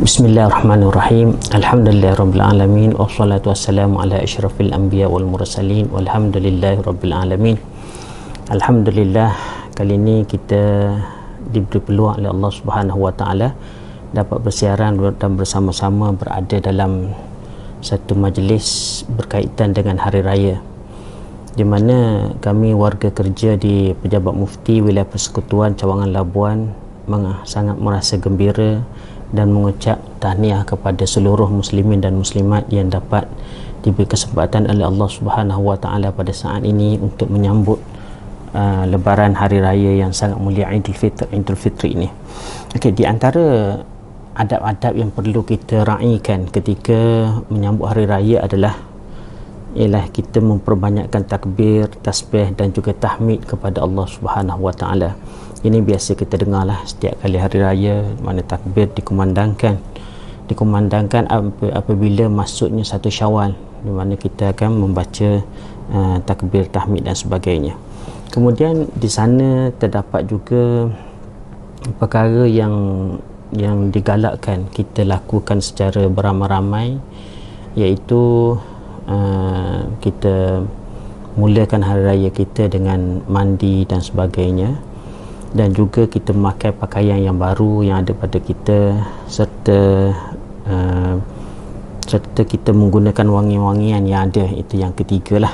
Bismillahirrahmanirrahim. Alhamdulillahirabbil alamin wassalatu wassalamu ala asyrafil anbiya wal mursalin walhamdulillahirabbil alamin. Alhamdulillah, kali ini kita diberi peluang oleh Allah Subhanahu wa taala dapat bersiaran dan bersama-sama berada dalam satu majlis berkaitan dengan hari raya, di mana kami warga kerja di Pejabat Mufti Wilayah Persekutuan Cawangan Labuan sangat merasa gembira dan mengucap tahniah kepada seluruh muslimin dan muslimat yang dapat diberi kesempatan oleh Allah Subhanahu wa taala pada saat ini untuk menyambut lebaran hari raya yang sangat mulia Idul Fitri ini. Okey, di antara adab-adab yang perlu kita raikan ketika menyambut hari raya adalah ialah kita memperbanyakkan takbir, tasbih dan juga tahmid kepada Allah Subhanahu wa taala. Ini biasa kita dengarlah setiap kali hari raya, mana takbir dikumandangkan apabila masuknya satu Syawal, di mana kita akan membaca takbir, tahmid dan sebagainya. Kemudian di sana terdapat juga perkara yang digalakkan kita lakukan secara beramai-ramai, iaitu kita mulakan hari raya kita dengan mandi dan sebagainya, dan juga kita memakai pakaian yang baru yang ada pada kita, serta kita menggunakan wangi-wangian yang ada. Itu yang ketiga lah.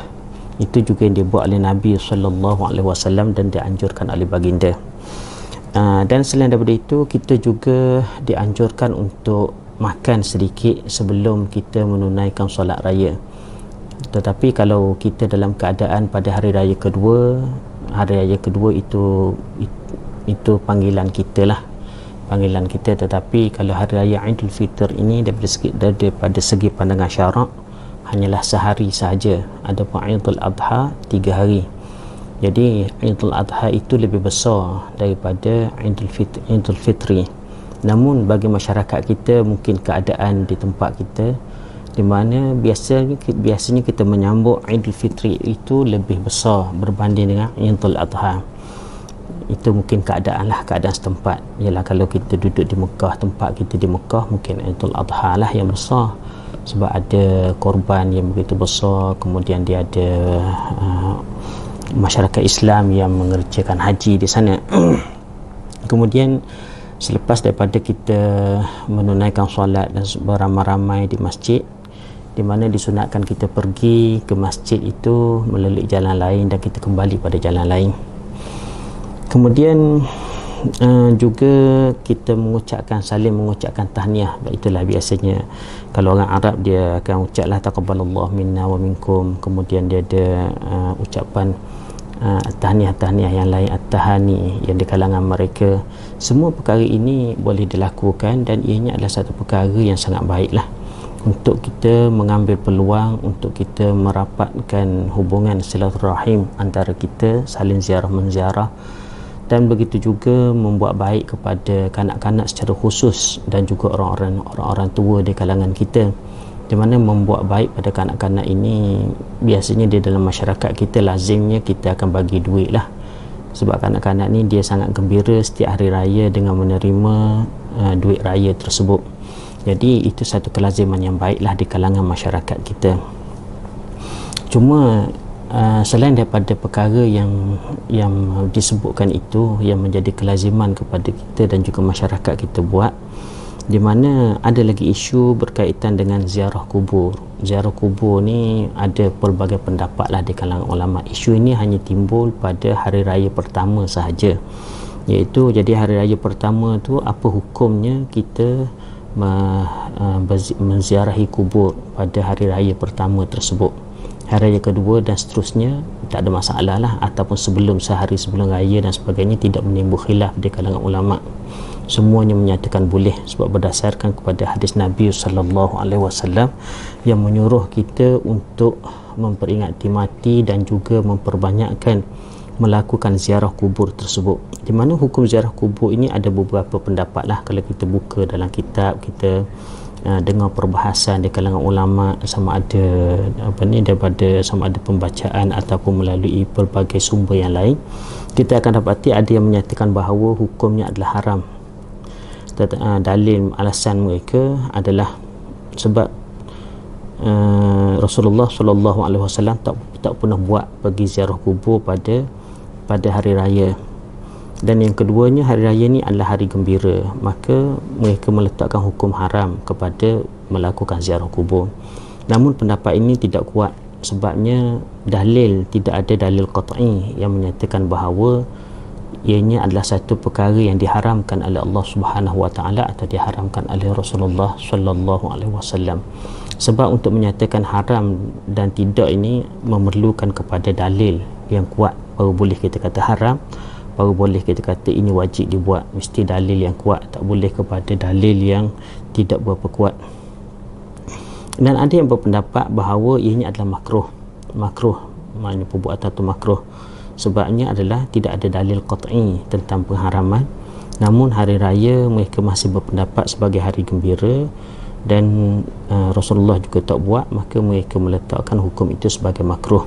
Itu juga yang dibuat oleh Nabi SAW dan dianjurkan oleh baginda. Dan selain daripada itu, kita juga dianjurkan untuk makan sedikit sebelum kita menunaikan solat raya. Tetapi kalau kita dalam keadaan pada hari raya kedua itu panggilan kita lah, panggilan kita. Tetapi kalau hari raya Idul Fitr ini daripada segi pandangan syarak hanyalah sehari sahaja. Adapun Idul Adha 3 hari. Jadi Idul Adha itu lebih besar daripada Idul Fitri. Namun bagi masyarakat kita, mungkin keadaan di tempat kita di mana biasanya kita menyambut Idul Fitri itu lebih besar berbanding dengan Idul Adha. Itu mungkin keadaan setempat. Ialah kalau kita duduk di Mekah, tempat kita di Mekah, mungkin Idul Adha lah yang besar, sebab ada korban yang begitu besar. Kemudian dia ada masyarakat Islam yang mengerjakan haji di sana. Kemudian selepas daripada kita menunaikan solat dan beramai-ramai di masjid, di mana disunatkan kita pergi ke masjid itu melalui jalan lain dan kita kembali pada jalan lain. Kemudian juga kita saling mengucapkan tahniah. Itulah biasanya kalau orang Arab dia akan ucaplah taqabbalallahu minna wa minkum. Kemudian dia ada ucapan tahniah yang lain, at-tahani, yang di kalangan mereka. Semua perkara ini boleh dilakukan dan ianya adalah satu perkara yang sangat baiklah untuk kita mengambil peluang untuk kita merapatkan hubungan silaturahim antara kita, saling ziarah menziarah, dan begitu juga membuat baik kepada kanak-kanak secara khusus dan juga orang-orang tua di kalangan kita. Di mana membuat baik pada kanak-kanak ini biasanya di dalam masyarakat kita lazimnya kita akan bagi duit lah, sebab kanak-kanak ni dia sangat gembira setiap hari raya dengan menerima duit raya tersebut. Jadi itu satu kelaziman yang baiklah di kalangan masyarakat kita. Cuma selain daripada perkara yang disebutkan itu yang menjadi kelaziman kepada kita dan juga masyarakat kita buat, di mana ada lagi isu berkaitan dengan ziarah kubur. Ziarah kubur ni ada pelbagai pendapat lah di kalangan ulama. Isu ini hanya timbul pada hari raya pertama sahaja, iaitu jadi hari raya pertama tu apa hukumnya kita menziarahi kubur pada hari raya pertama tersebut. Hari raya kedua dan seterusnya tak ada masalah lah, ataupun sehari sebelum raya dan sebagainya, tidak menimbul khilaf di kalangan ulama. Semuanya menyatakan boleh, sebab berdasarkan kepada hadis Nabi SAW yang menyuruh kita untuk memperingati mati dan juga memperbanyakkan melakukan ziarah kubur tersebut. Di mana hukum ziarah kubur ini ada beberapa pendapat lah. Kalau kita buka dalam kitab, kita dengar perbahasan di kalangan ulama, sama ada sama ada pembacaan ataupun melalui pelbagai sumber yang lain, kita akan dapati ada yang menyatakan bahawa hukumnya adalah haram. dalil alasan mereka adalah sebab Rasulullah SAW tak pernah buat pergi ziarah kubur pada hari raya, dan yang keduanya hari raya ni adalah hari gembira, maka mereka meletakkan hukum haram kepada melakukan ziarah kubur. Namun pendapat ini tidak kuat, sebabnya tidak ada dalil qat'i yang menyatakan bahawa ianya adalah satu perkara yang diharamkan oleh Allah Subhanahu wa taala atau diharamkan oleh Rasulullah sallallahu alaihi wasallam. Sebab untuk menyatakan haram dan tidak ini memerlukan kepada dalil yang kuat, baru boleh kita kata haram, baru boleh kita kata ini wajib dibuat. Mesti dalil yang kuat, tak boleh kepada dalil yang tidak berapa kuat. Dan ada yang berpendapat bahawa ianya adalah makruh, maknanya perbuatan itu makruh. Sebabnya adalah tidak ada dalil qat'i tentang pengharaman. Namun hari raya mereka masih berpendapat sebagai hari gembira, dan Rasulullah juga tak buat, maka mereka meletakkan hukum itu sebagai makruh.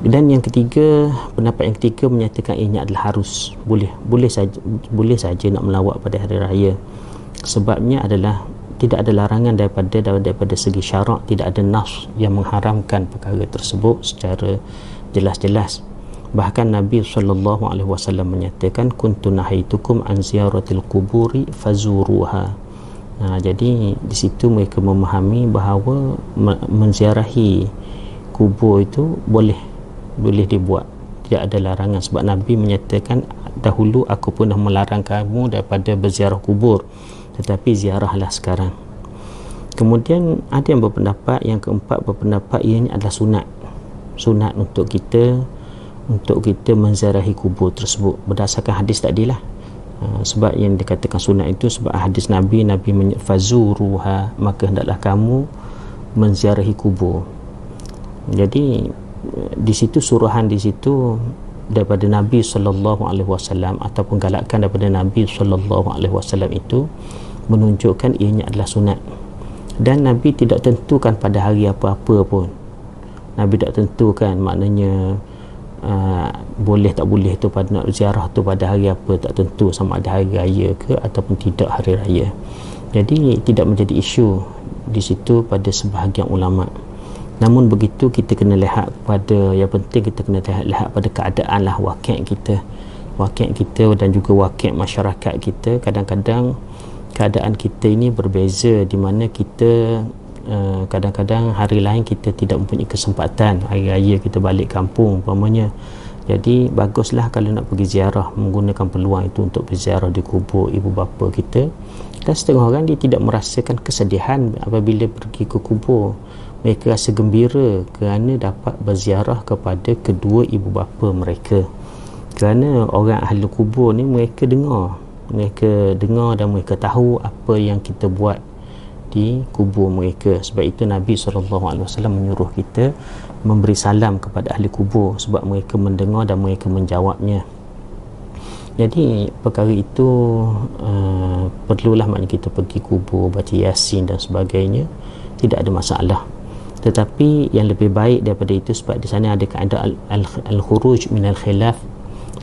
Dan yang ketiga, pendapat yang ketiga menyatakan ianya adalah harus, boleh saja nak melawat pada hari raya. Sebabnya adalah tidak ada larangan daripada segi syarak, tidak ada nas yang mengharamkan perkara tersebut secara jelas-jelas. Bahkan Nabi SAW menyatakan, kuntu nahaitukum an ziyaratil kuburi fazuruha. Jadi di situ mereka memahami bahawa menziarahi kubur itu boleh dibuat, tidak ada larangan. Sebab Nabi menyatakan, dahulu aku pernah melarang kamu daripada berziarah kubur, tetapi ziarahlah sekarang. Kemudian ada yang berpendapat, yang keempat berpendapat ianya adalah sunat untuk kita menziarahi kubur tersebut berdasarkan hadis tadilah. Sebab yang dikatakan sunat itu sebab hadis Nabi fazuruha, maka hendaklah kamu menziarahi kubur. Jadi di situ suruhan di situ daripada Nabi SAW ataupun galakan daripada Nabi SAW itu menunjukkan ianya adalah sunat. Dan Nabi tidak tentukan pada hari apa-apa pun. Nabi tak tentukan, maknanya boleh tak boleh tu pada nak ziarah tu pada hari apa, tak tentu sama ada hari raya ke ataupun tidak hari raya. Jadi tidak menjadi isu di situ pada sebahagian ulama. Namun begitu kita kena lihat pada, yang penting kita kena lihat pada keadaan lah, wakil kita dan juga wakil masyarakat kita. Kadang-kadang keadaan kita ini berbeza, di mana kita kadang-kadang hari lain kita tidak mempunyai kesempatan, hari raya kita balik kampung umpamanya. Jadi baguslah kalau nak pergi ziarah, menggunakan peluang itu untuk berziarah di kubur ibu bapa kita. Dan setengah orang dia tidak merasakan kesedihan apabila pergi ke kubur. Mereka rasa gembira kerana dapat berziarah kepada kedua ibu bapa mereka. Kerana orang ahli kubur ni mereka dengar dan mereka tahu apa yang kita buat di kubur mereka. Sebab itu Nabi SAW menyuruh kita memberi salam kepada ahli kubur, sebab mereka mendengar dan mereka menjawabnya. Jadi perkara itu perlulah, maknanya kita pergi kubur, baca yasin dan sebagainya, tidak ada masalah. Tetapi yang lebih baik daripada itu, sebab di sana ada kaedah al-khuruj min al-khilaf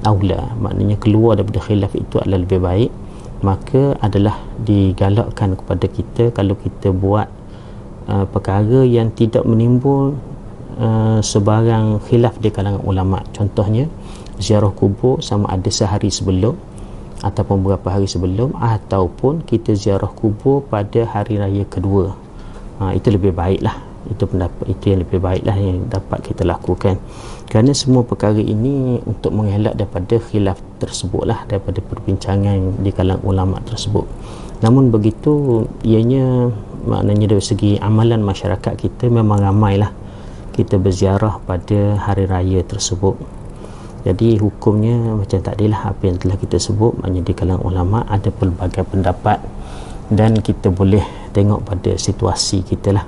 aula, maknanya keluar daripada khilaf itu adalah lebih baik. Maka adalah digalakkan kepada kita kalau kita buat perkara yang tidak menimbul sebarang khilaf di kalangan ulama. Contohnya ziarah kubur sama ada sehari sebelum ataupun beberapa hari sebelum, ataupun kita ziarah kubur pada hari raya kedua. Itu lebih baiklah, itu pendapat itu yang lebih baiklah yang dapat kita lakukan. Kerana semua perkara ini untuk mengelak daripada khilaf tersebutlah, daripada perbincangan di kalangan ulama tersebut. Namun begitu ianya, maknanya dari segi amalan masyarakat kita memang ramailah kita berziarah pada hari raya tersebut. Jadi hukumnya macam tadilah apa yang telah kita sebut, maknanya di kalangan ulama ada pelbagai pendapat dan kita boleh tengok pada situasi kita lah.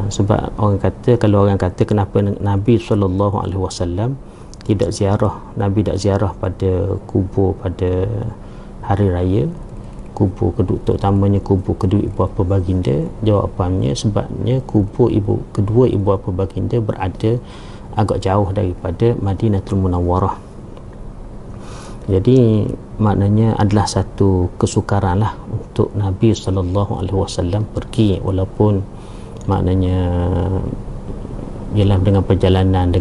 Sebab kalau orang kata kenapa Nabi SAW tidak ziarah, Nabi tak ziarah pada kubur pada hari raya, kubur kedua, terutamanya kubur kedua ibu bapa baginda. Jawapannya sebabnya kedua ibu bapa baginda berada agak jauh daripada Madinatul Munawwarah. Jadi maknanya adalah satu kesukaran lah untuk Nabi SAW pergi, walaupun maknanya ialah dengan perjalanan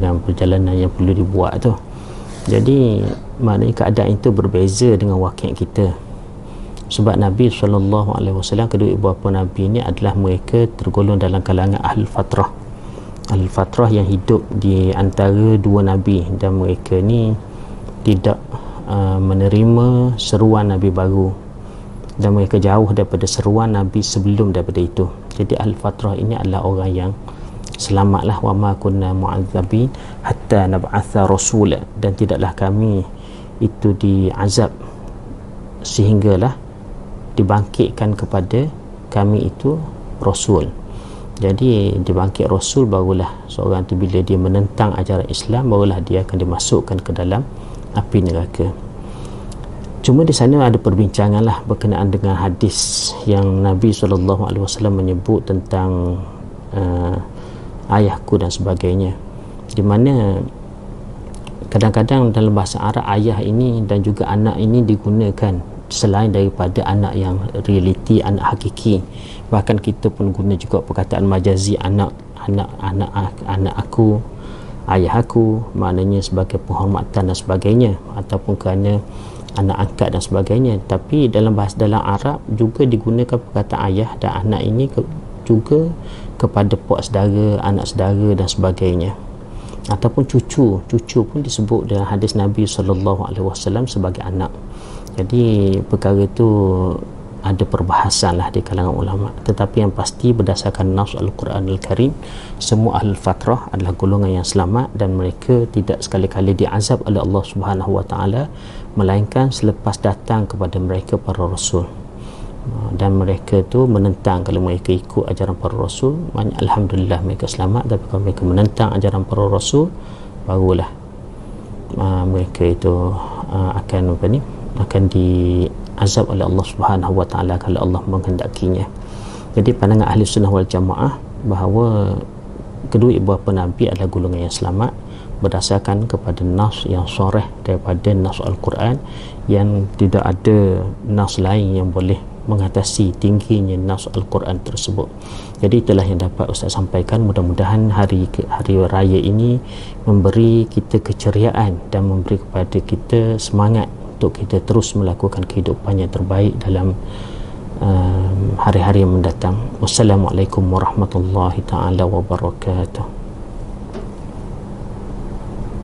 yang perlu dibuat tu. Jadi maknanya keadaan itu berbeza dengan wakil kita, sebab Nabi SAW, kedua ibu bapa Nabi ni adalah mereka tergolong dalam kalangan ahli fatrah. Ahli fatrah yang hidup di antara dua Nabi, dan mereka ni tidak menerima seruan Nabi baru, dan mereka jauh daripada seruan Nabi sebelum daripada itu. Jadi ahli fatrah ini adalah orang yang selamatlah. Wa ma kunna mu'adzabin hatta nab'atha rasula, dan tidaklah kami itu diazab sehinggalah dibangkitkan kepada kami itu rasul. Jadi dibangkit rasul, barulah seorang tu bila dia menentang ajaran Islam, barulah dia akan dimasukkan ke dalam api neraka. Cuma di sana ada perbincangan lah berkenaan dengan hadis yang Nabi SAW menyebut tentang ayahku dan sebagainya, di mana kadang-kadang dalam bahasa Arab ayah ini dan juga anak ini digunakan selain daripada anak yang realiti, anak hakiki. Bahkan kita pun guna juga perkataan majazi, anak aku, ayah aku, maknanya sebagai penghormatan dan sebagainya, ataupun kerana anak angkat dan sebagainya. Tapi dalam bahasa dalam Arab juga digunakan perkataan ayah dan anak ini juga kepada puak saudara, anak saudara dan sebagainya, ataupun cucu pun disebut dalam hadis Nabi SAW sebagai anak. Jadi perkara itu ada perbahasan lah di kalangan ulama, tetapi yang pasti berdasarkan nas Al-Quran Al-Karim, semua ahli fatrah adalah golongan yang selamat, dan mereka tidak sekali-kali diazab oleh Allah Subhanahu Wa Taala, melainkan selepas datang kepada mereka para rasul. Dan mereka tu menentang, kalau mereka ikut ajaran para rasul, alhamdulillah mereka selamat. Tapi kalau mereka menentang ajaran para rasul, barulah mereka itu akan diazab oleh Allah Subhanahu Wa Taala kalau Allah menghendakinya. Jadi pandangan ahli sunnah wal jamaah bahawa kedua ibu bapa Nabi adalah golongan yang selamat berdasarkan kepada nas yang sharih daripada nas Al-Quran, yang tidak ada nas lain yang boleh mengatasi tingginya nas Al-Quran tersebut. Jadi itulah yang dapat Ustaz sampaikan. Mudah-mudahan hari raya ini memberi kita keceriaan dan memberi kepada kita semangat untuk kita terus melakukan kehidupan yang terbaik dalam hari-hari yang mendatang. Wassalamualaikum warahmatullahi taala wabarakatuh.